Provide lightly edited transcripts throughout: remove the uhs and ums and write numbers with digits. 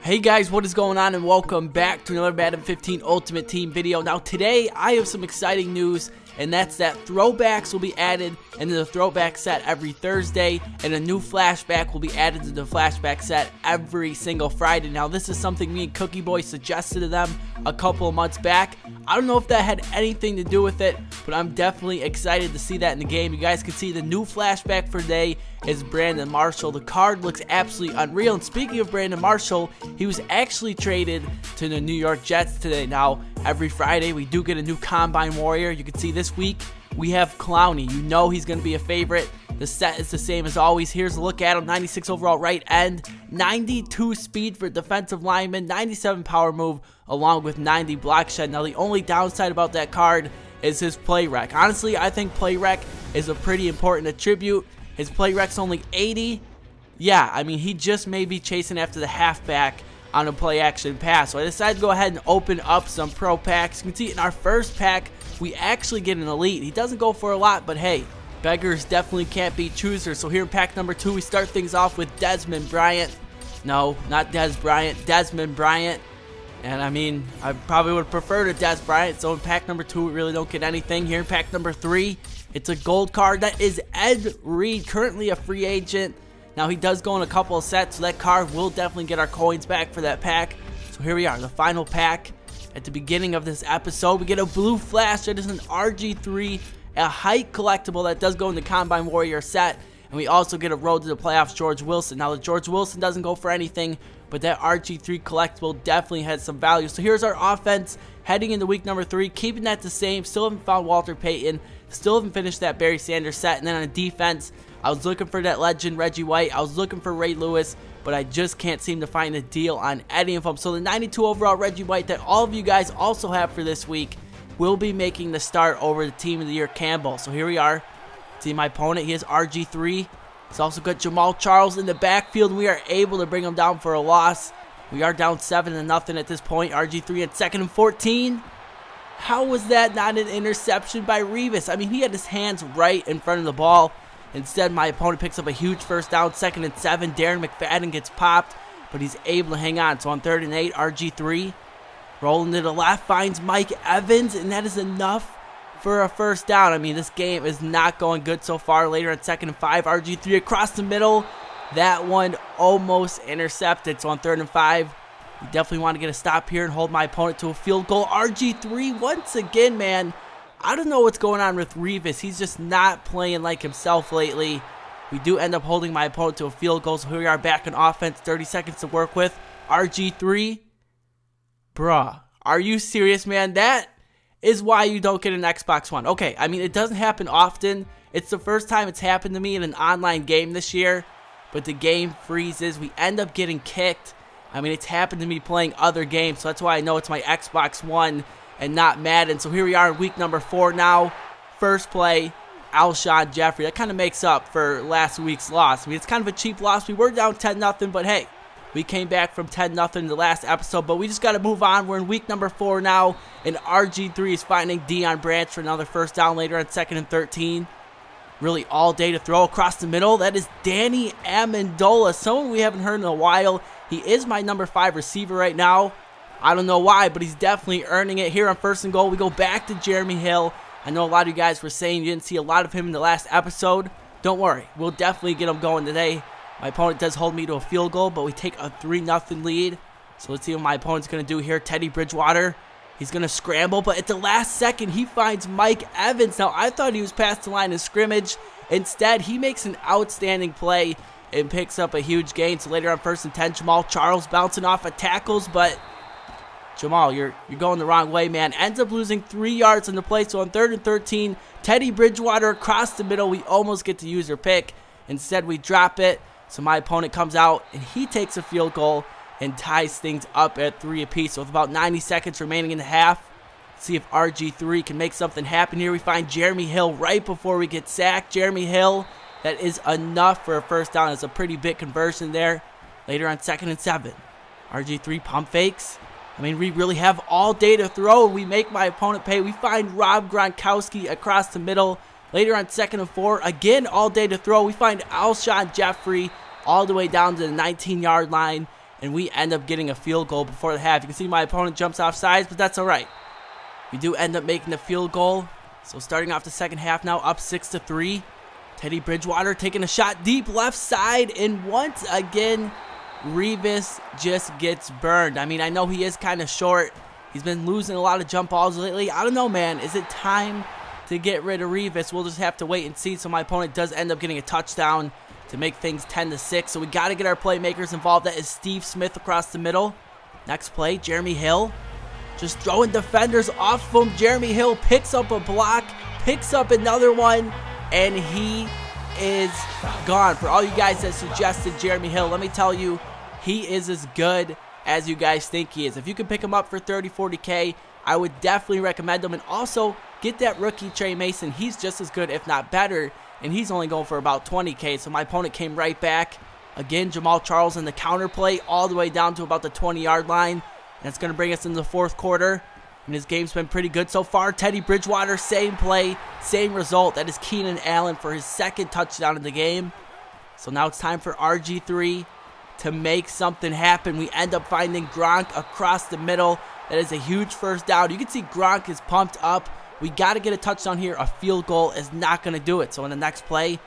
Hey guys, what is going on, and welcome back to another Madden 15 Ultimate Team video. Now today I have some exciting news, and that's that Throwbacks will be added into the Throwback set every Thursday, and a new Flashback will be added to the Flashback set every single Friday. Now this is something me and Cookie Boy suggested to them a couple of months back. I don't know if that had anything to do with it, but I'm definitely excited to see that in the game. You guys can see the new Flashback for today is Brandon Marshall. The card looks absolutely unreal, and speaking of Brandon Marshall, he was actually traded to the New York Jets today. Now every Friday we do get a new Combine Warrior. You can see this week we have Clowney. You know he's going to be a favorite. The set is the same as always. Here's a look at him. 96 overall right end, 92 speed for defensive lineman, 97 power move, along with 90 block shed. Now the only downside about that card is his play rec. Honestly, I think play rec is a pretty important attribute. His play rec's only 80. Yeah, I mean, he just may be chasing after the halfback on a play action pass. So I decided to go ahead and open up some pro packs. You can see in our first pack, we actually get an elite. He doesn't go for a lot, but hey, beggars definitely can't be choosers. So here in pack number 2, we start things off with Desmond Bryant. No, not Des Bryant, Desmond Bryant. And I mean, I probably would prefer to Des Bryant. So in pack number 2, we really don't get anything. Here in pack number 3, it's a gold card. That is Ed Reed, currently a free agent. Now he does go in a couple of sets, so that card will definitely get our coins back for that pack. So here we are, the final pack. At the beginning of this episode, we get a blue flash. That is an RG3, a height collectible that does go in the Combine Warrior set. And we also get a road to the playoffs George Wilson. Now the George Wilson doesn't go for anything, but that RG3 collectible definitely has some value. So here's our offense heading into week number 3, keeping that the same. Still haven't found Walter Payton, still haven't finished that Barry Sanders set. And then on defense, I was looking for that legend Reggie White, I was looking for Ray Lewis, but I just can't seem to find a deal on any of them. So the 92 overall Reggie White that all of you guys also have for this week will be making the start over the Team of the Year Campbell. So here we are. See my opponent, he has RG3. He's also got Jamal Charles in the backfield, and we are able to bring him down for a loss. We are down 7-0 at this point. RG3 at 2nd and 14. How was that not an interception by Revis? I mean, he had his hands right in front of the ball. Instead, my opponent picks up a huge first down, 2nd and 7. Darren McFadden gets popped, but he's able to hang on. So on 3rd and 8, RG3 rolling to the left, finds Mike Evans, and that is enough for a first down. I mean, this game is not going good so far. Later on 2nd and 5, RG3 across the middle. That one almost intercepted. So on 3rd and 5, you definitely want to get a stop here and hold my opponent to a field goal. RG3 once again, man. I don't know what's going on with Revis. He's just not playing like himself lately. We do end up holding my opponent to a field goal. So here we are back in offense. 30 seconds to work with. RG3. Bruh, are you serious, man? That is why you don't get an Xbox One. Okay, I mean, it doesn't happen often. It's the first time it's happened to me in an online game this year. But the game freezes. We end up getting kicked. I mean, it's happened to me playing other games. So that's why I know it's my Xbox One and not Madden. So here we are in week number 4 now. First play, Alshon Jeffrey. That kind of makes up for last week's loss. I mean, it's kind of a cheap loss. We were down 10-0, but hey, we came back from 10-0 in the last episode. But we just got to move on. We're in week number 4 now, and RG3 is finding Deion Branch for another first down later on 2nd and 13. Really all day to throw across the middle. That is Danny Amendola, someone we haven't heard in a while. He is my number 5 receiver right now. I don't know why, but he's definitely earning it. Here on 1st and goal, we go back to Jeremy Hill. I know a lot of you guys were saying you didn't see a lot of him in the last episode. Don't worry, we'll definitely get him going today. My opponent does hold me to a field goal, but we take a 3-0 lead. So let's see what my opponent's going to do here. Teddy Bridgewater, he's going to scramble, but at the last second, he finds Mike Evans. Now, I thought he was past the line of scrimmage. Instead, he makes an outstanding play and picks up a huge gain. So later on 1st and 10, Jamal Charles bouncing off of tackles, but Jamal, you're going the wrong way, man. Ends up losing 3 yards on the play. So on 3rd and 13, Teddy Bridgewater across the middle. We almost get to use our pick. Instead, we drop it. So my opponent comes out, and he takes a field goal and ties things up at 3 apiece. So with about 90 seconds remaining in the half, let's see if RG3 can make something happen here. We find Jeremy Hill right before we get sacked. Jeremy Hill, that is enough for a first down. It's a pretty big conversion there. Later on 2nd and 7, RG3 pump fakes. I mean, we really have all day to throw. We make my opponent pay. We find Rob Gronkowski across the middle. Later on 2nd and 4, again, all day to throw. We find Alshon Jeffrey all the way down to the 19-yard line. and we end up getting a field goal before the half. You can see my opponent jumps off sides, but that's alright. We do end up making the field goal. So starting off the second half now, up 6-3. Teddy Bridgewater taking a shot deep left side, and once again, Revis just gets burned. I mean, I know he is kind of short. He's been losing a lot of jump balls lately. I don't know, man. Is it time to get rid of Revis? We'll just have to wait and see. So my opponent does end up getting a touchdown to make things 10-6. So we got to get our playmakers involved. That is Steve Smith across the middle. Next play, Jeremy Hill. Just throwing defenders off of him. Jeremy Hill picks up a block, picks up another one, and he is gone. For all you guys that suggested Jeremy Hill, let me tell you, he is as good as you guys think he is. If you can pick him up for 30-40K, I would definitely recommend him. And also, get that rookie Trey Mason. He's just as good, if not better, and he's only going for about 20K. So my opponent came right back. Again, Jamal Charles in the counter play all the way down to about the 20-yard line. That's going to bring us into the fourth quarter. And his game's been pretty good so far. Teddy Bridgewater, same play, same result. That is Keenan Allen for his second touchdown in the game. So now it's time for RG3 to make something happen. We end up finding Gronk across the middle. That is a huge first down. You can see Gronk is pumped up. We got to get a touchdown here. A field goal is not going to do it. So in the next play,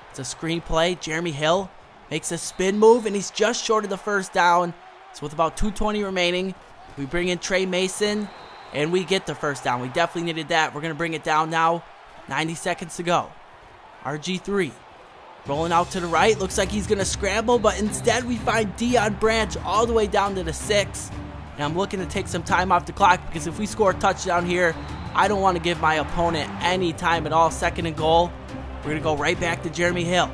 it's a screen play. Jeremy Hill makes a spin move, and he's just short of the first down. So with about 2:20 remaining, we bring in Trey Mason, and we get the first down. We definitely needed that. We're going to bring it down now. 90 seconds to go. RG3 rolling out to the right. Looks like he's going to scramble, but instead we find Deion Branch all the way down to the 6. And I'm looking to take some time off the clock because if we score a touchdown here, I don't want to give my opponent any time at all. Second and goal. We're going to go right back to Jeremy Hill.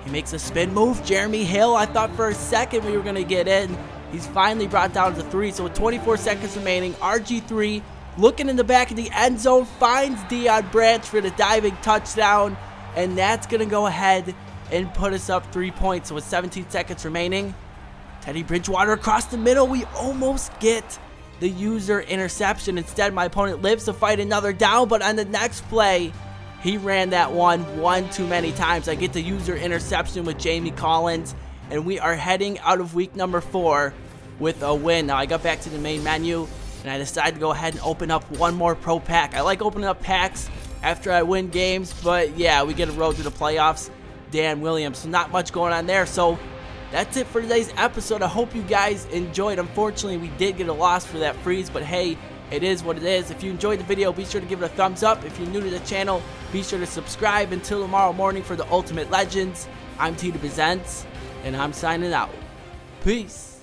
He makes a spin move. Jeremy Hill, I thought for a second we were going to get in. He's finally brought down to 3. So with 24 seconds remaining, RG3 looking in the back of the end zone, finds Deion Branch for the diving touchdown. And that's going to go ahead and put us up 3 points. So with 17 seconds remaining, Teddy Bridgewater across the middle. We almost get the user interception. Instead, my opponent lives to fight another down. But on the next play, he ran that one too many times. I get the user interception with Jamie Collins. And we are heading out of week number 4 with a win. Now, I got back to the main menu, and I decided to go ahead and open up one more pro pack. I like opening up packs after I win games, but yeah, we get a road to the playoffs. Dan Williams, so not much going on there. So that's it for today's episode. I hope you guys enjoyed. Unfortunately, we did get a loss for that freeze, but hey, it is what it is. If you enjoyed the video, be sure to give it a thumbs up. If you're new to the channel, be sure to subscribe. Until tomorrow morning for the Ultimate Legends, I'm T2Presents, and I'm signing out. Peace.